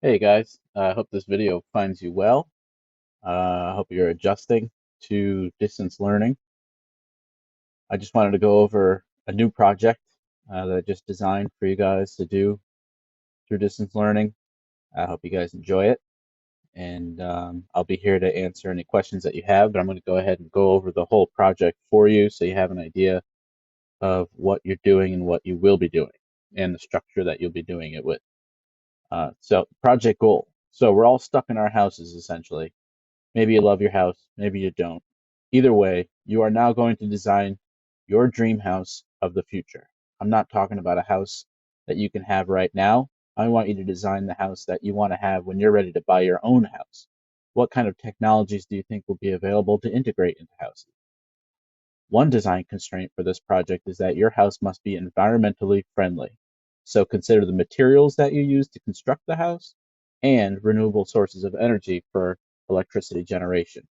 Hey guys, I hope this video finds you well. I hope you're adjusting to distance learning. I just wanted to go over a new project that I just designed for you guys to do through distance learning. I hope you guys enjoy it, and I'll be here to answer any questions that you have, but I'm going to go ahead and go over the whole project for you so you have an idea of what you're doing and what you will be doing and the structure that you'll be doing it with. So project goal. So we're all stuck in our houses essentially. Maybe you love your house, maybe you don't. Either way, you are now going to design your dream house of the future. I'm not talking about a house that you can have right now. I want you to design the house that you want to have when you're ready to buy your own house. What kind of technologies do you think will be available to integrate into houses? One design constraint for this project is that your house must be environmentally friendly. So consider the materials that you use to construct the house and renewable sources of energy for electricity generation.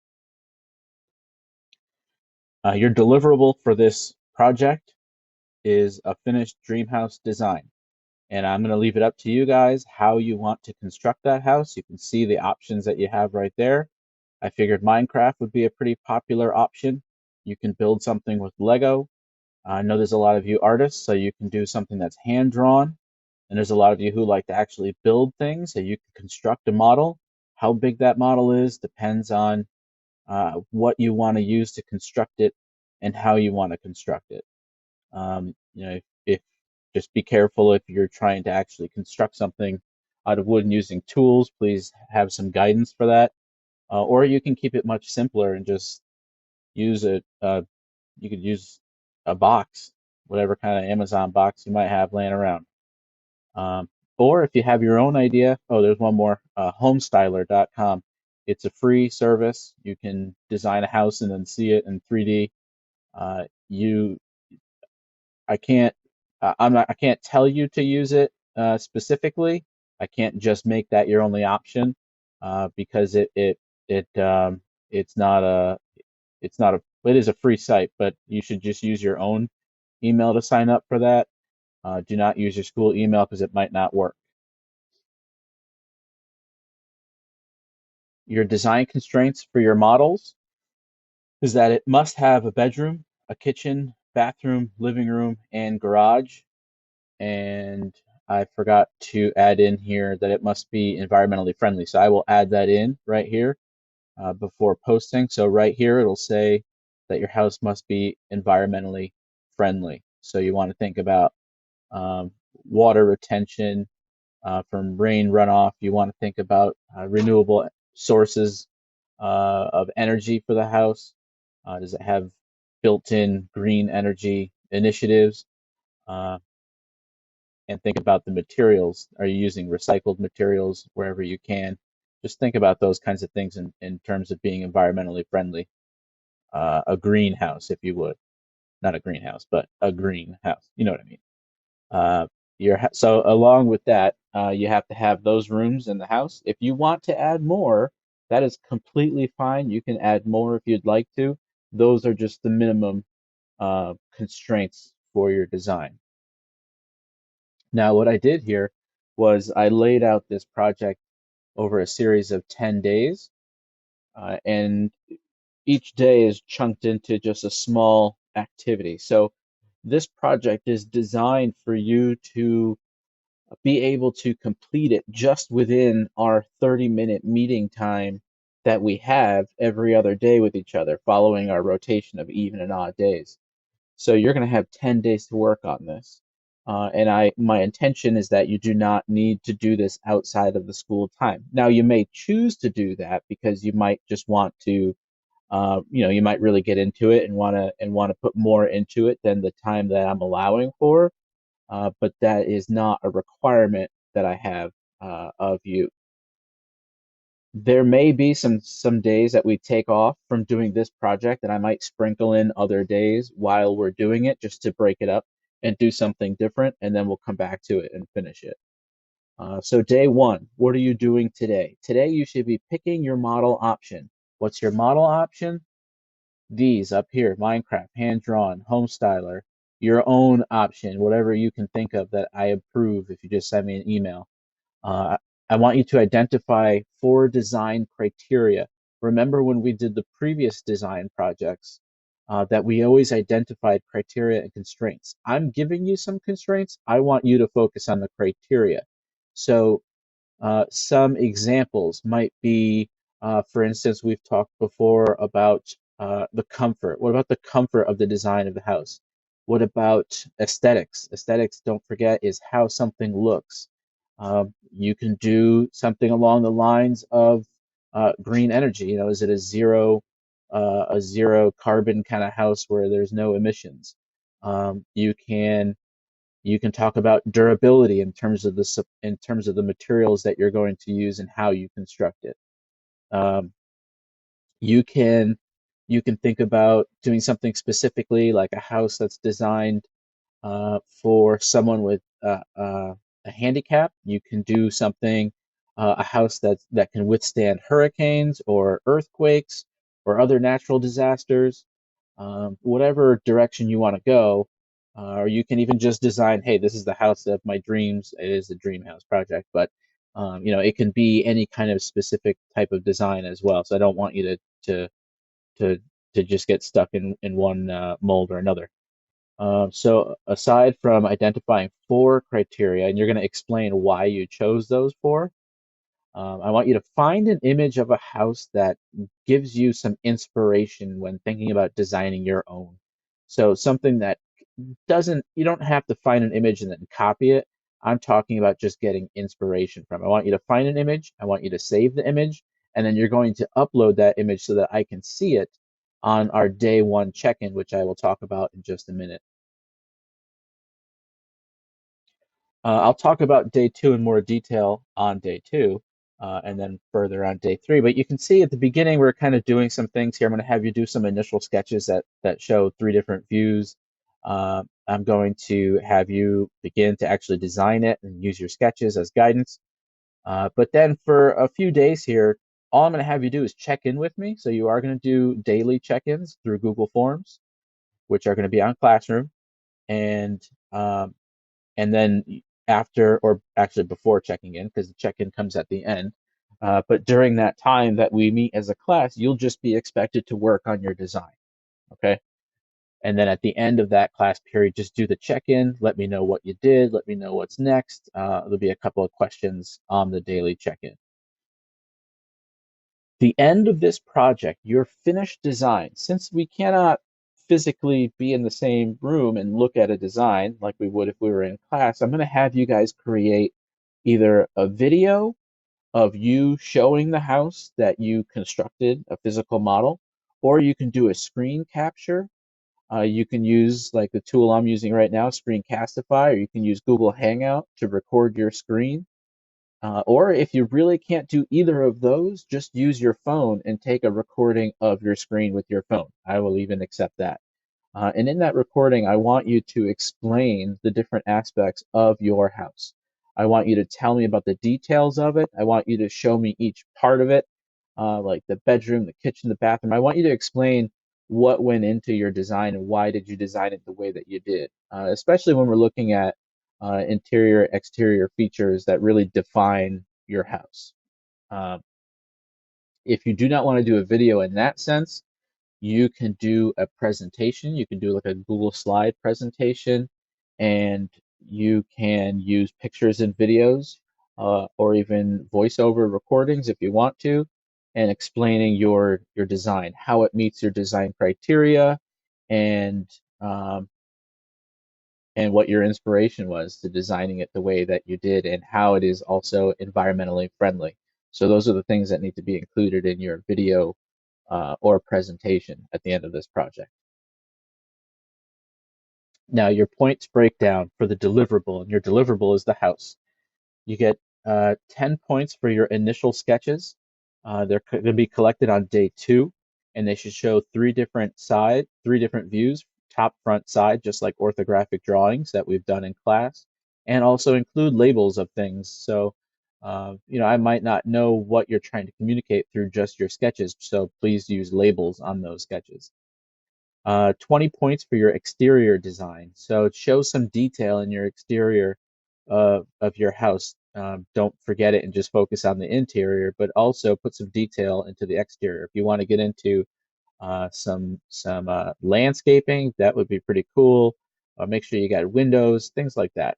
Your deliverable for this project is a finished dream house design. And I'm going to leave it up to you guys how you want to construct that house. You can see the options that you have right there. I figured Minecraft would be a pretty popular option. You can build something with Lego. I know there's a lot of you artists, so you can do something that's hand drawn. And there's a lot of you who like to actually build things, so you can construct a model. How big that model is depends on what you want to use to construct it and how you want to construct it. If just be careful if you're trying to actually construct something out of wood and using tools, please have some guidance for that. Or you can keep it much simpler and just use it. You could use a box, whatever kind of Amazon box you might have laying around. Um, or if you have your own idea, oh, there's one more, homestyler.com. It's a free service. You can design a house and then see it in 3D. You, I can't, I can't tell you to use it specifically. I can't just make that your only option because it it's not a, it is a free site, but you should just use your own email to sign up for that. Do not use your school email because it might not work. Your design constraints for your models is that it must have a bedroom, a kitchen, bathroom, living room, and garage. And I forgot to add in here that it must be environmentally friendly. So I will add that in right here before posting. So right here, it'll say that your house must be environmentally friendly. So you want to think about um, water retention from rain runoff. You want to think about renewable sources of energy for the house. Does it have built-in green energy initiatives? Uh, and think about the materials. Are you using recycled materials wherever you can? Just think about those kinds of things in terms of being environmentally friendly. A greenhouse, if you would. Not a greenhouse, but a greenhouse. You know what I mean? Uh, so along with that, you have to have those rooms in the house. If you want to add more, that is completely fine. You can add more if you'd like to. Those are just the minimum constraints for your design. Now, what I did here was I laid out this project over a series of 10 days, and each day is chunked into just a small activity. So this project is designed for you to be able to complete it just within our 30-minute meeting time that we have every other day with each other, following our rotation of even and odd days. So you're going to have 10 days to work on this. And my intention is that you do not need to do this outside of the school time. Now, you may choose to do that because you might just want to, you might really get into it and want to put more into it than the time that I'm allowing for. But that is not a requirement that I have of you. There may be some days that we take off from doing this project, and I might sprinkle in other days while we're doing it just to break it up and do something different, and then we'll come back to it and finish it. So day one, what are you doing today? Today you should be picking your model option. What's your model option? These up here, Minecraft, hand drawn, home styler, your own option, whatever you can think of that I approve if you just send me an email. Uh, I want you to identify 4 design criteria. Remember when we did the previous design projects that we always identified criteria and constraints. I'm giving you some constraints. I want you to focus on the criteria. So some examples might be, for instance, we've talked before about the comfort. What about the comfort of the design of the house? What about aesthetics? Aesthetics, don't forget, is how something looks. You can do something along the lines of green energy. You know, is it a zero carbon kind of house where there's no emissions? You can talk about durability in terms of the materials that you're going to use and how you construct it. Um, you can think about doing something specifically like a house that's designed for someone with a handicap. You can do something a house that can withstand hurricanes or earthquakes or other natural disasters, whatever direction you want to go. Or you can even just design, hey, this is the house of my dreams. It is the dream house project, but it can be any kind of specific type of design as well. So I don't want you to to to just get stuck in one mold or another. So aside from identifying 4 criteria, and you're going to explain why you chose those 4, I want you to find an image of a house that gives you some inspiration when thinking about designing your own. So something that you don't have to find an image and then copy it. I'm talking about just getting inspiration from. I want you to find an image, I want you to save the image, and then you're going to upload that image so that I can see it on our day 1 check-in, which I will talk about in just a minute. I'll talk about day 2 in more detail on day 2, and then further on day 3. But you can see at the beginning we're kind of doing some things here. I'm going to have you do some initial sketches that show 3 different views. I'm going to have you begin to actually design it and use your sketches as guidance. But then for a few days here, all I'm going to have you do is check in with me. So you are going to do daily check-ins through Google Forms, which are going to be on Classroom, and um, and then after, or actually before checking in, because the check-in comes at the end. But during that time that we meet as a class, you'll just be expected to work on your design, okay? And then at the end of that class period, just do the check-in. Let me know what you did. Let me know what's next. There'll be a couple of questions on the daily check-in. The end of this project, your finished design, since we cannot physically be in the same room and look at a design like we would if we were in class, I'm going to have you guys create either a video of you showing the house that you constructed, a physical model, or you can do a screen capture. You can use like the tool I'm using right now, Screencastify, or you can use Google Hangout to record your screen. Or if you really can't do either of those, just use your phone and take a recording of your screen with your phone. I will even accept that. And in that recording, I want you to explain the different aspects of your house. I want you to tell me about the details of it. I want you to show me each part of it, like the bedroom, the kitchen, the bathroom. I want you to explain what went into your design and why did you design it the way that you did, especially when we're looking at interior, exterior features that really define your house. Um, if you do not want to do a video in that sense, you can do a presentation. You can do like a Google slide presentation, and you can use pictures and videos, or even voiceover recordings if you want to, and explaining your design, how it meets your design criteria, and um, and what your inspiration was to designing it the way that you did, and how it is also environmentally friendly. So those are the things that need to be included in your video or presentation at the end of this project. Now, your points break down for the deliverable, and your deliverable is the house. You get 10 points for your initial sketches. They're going to be collected on day 2, and they should show 3 different views, top, front, side, just like orthographic drawings that we've done in class, and also include labels of things. So, I might not know what you're trying to communicate through just your sketches, so please use labels on those sketches. 20 points for your exterior design. So it shows some detail in your exterior of your house. don't forget it and just focus on the interior, but also put some detail into the exterior. If you want to get into some landscaping, that would be pretty cool. Make sure you got windows, things like that.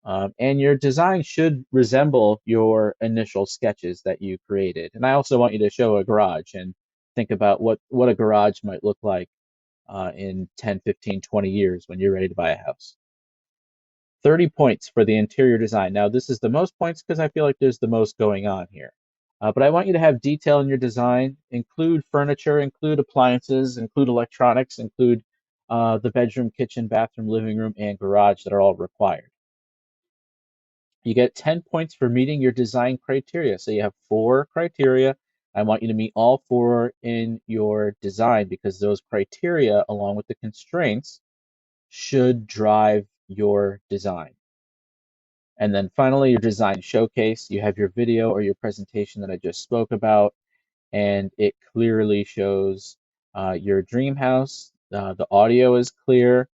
And your design should resemble your initial sketches that you created. And I also want you to show a garage and think about what a garage might look like in 10, 15, 20 years when you're ready to buy a house. 30 points for the interior design. Now, this is the most points because I feel like there's the most going on here. But I want you to have detail in your design, include furniture, include appliances, include electronics, include the bedroom, kitchen, bathroom, living room, and garage that are all required. You get 10 points for meeting your design criteria. So you have 4 criteria. I want you to meet all 4 in your design because those criteria, along with the constraints, should drive your design. And then finally, your design showcase. You have your video or your presentation that I just spoke about, and it clearly shows your dream house. The audio is clear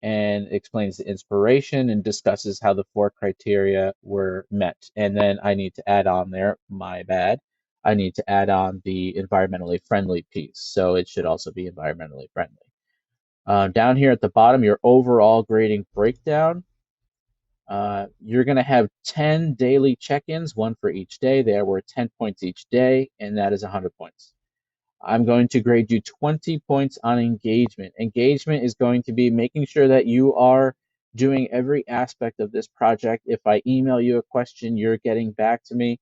and explains the inspiration and discusses how the 4 criteria were met. And then I need to add on there, my bad, I need to add on the environmentally friendly piece. So it should also be environmentally friendly. Down here at the bottom, your overall grading breakdown. You're going to have 10 daily check-ins, one for each day. They are worth 10 points each day, and that is 100 points. I'm going to grade you 20 points on engagement. Engagement is going to be making sure that you are doing every aspect of this project. If I email you a question, you're getting back to me.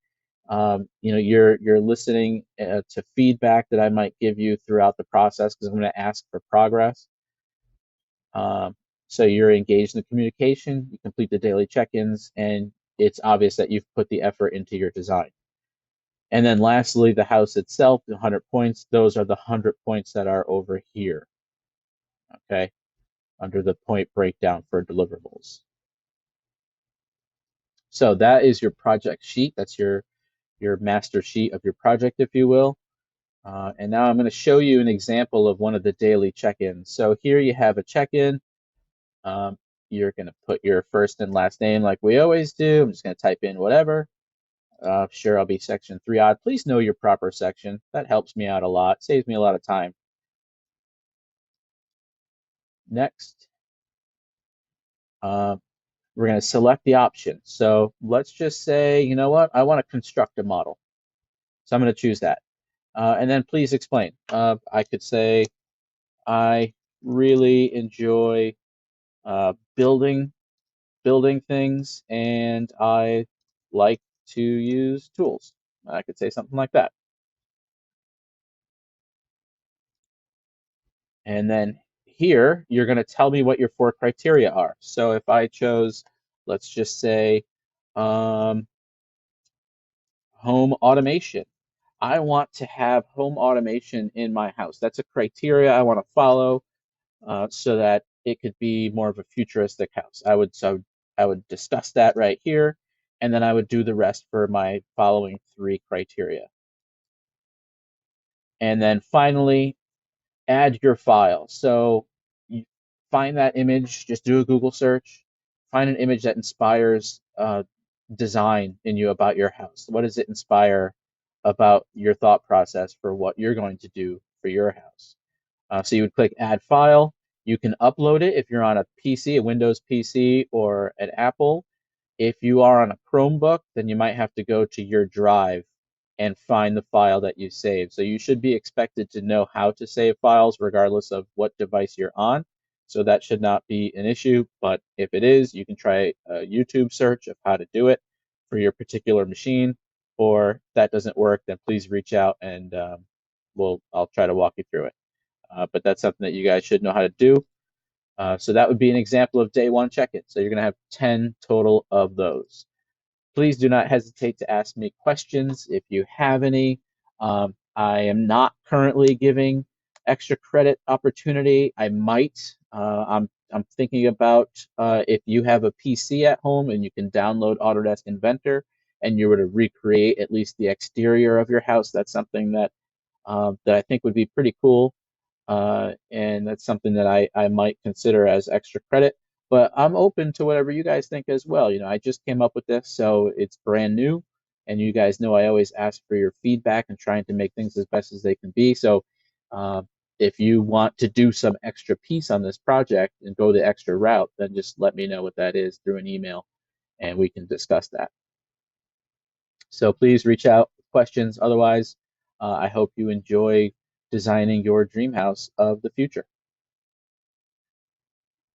You're listening to feedback that I might give you throughout the process because I'm going to ask for progress. So you're engaged in the communication, you complete the daily check-ins, and it's obvious that you've put the effort into your design. And then lastly, the house itself, the 100 points, those are the 100 points that are over here, okay, under the point breakdown for deliverables. So that is your project sheet. That's your master sheet of your project, if you will. And now I'm going to show you an example of one of the daily check-ins. So here you have a check-in. Um, you're going to put your first and last name like we always do. I'm just going to type in whatever. Sure, I'll be section 3 odd. Please know your proper section. That helps me out a lot, saves me a lot of time. Next, we're going to select the option. So let's just say, you know what? I want to construct a model. So I'm going to choose that. And then please explain. I could say, I really enjoy building things, and I like to use tools. I could say something like that. And then here, you're going to tell me what your 4 criteria are. So if I chose, let's just say, um, home automation. I want to have home automation in my house. That's a criteria I want to follow so that it could be more of a futuristic house. I would discuss that right here, and then I would do the rest for my following 3 criteria. And then finally, add your file. So you find that image, just do a Google search, find an image that inspires design in you about your house. What does it inspire about your thought process for what you're going to do for your house? So you would click add file. You can upload it if you're on a PC, a Windows PC, or an Apple. If you are on a Chromebook, then you might have to go to your drive and find the file that you saved. So you should be expected to know how to save files regardless of what device you're on. So that should not be an issue, but if it is, you can try a YouTube search of how to do it for your particular machine, or if that doesn't work, then please reach out and I'll try to walk you through it. But that's something that you guys should know how to do. So that would be an example of day 1 check-in. So you're going to have 10 total of those. Please do not hesitate to ask me questions if you have any. I am not currently giving extra credit opportunity. I might. I'm thinking about if you have a PC at home and you can download Autodesk Inventor and you were to recreate at least the exterior of your house, that's something that I think would be pretty cool. And that's something that I might consider as extra credit. But I'm open to whatever you guys think as well. I just came up with this, so it's brand new. And you guys know I always ask for your feedback and trying to make things as best as they can be. So uh, if you want to do some extra piece on this project and go the extra route, then just let me know what that is through an email and we can discuss that. So please reach out with questions. Otherwise, I hope you enjoy designing your dream house of the future.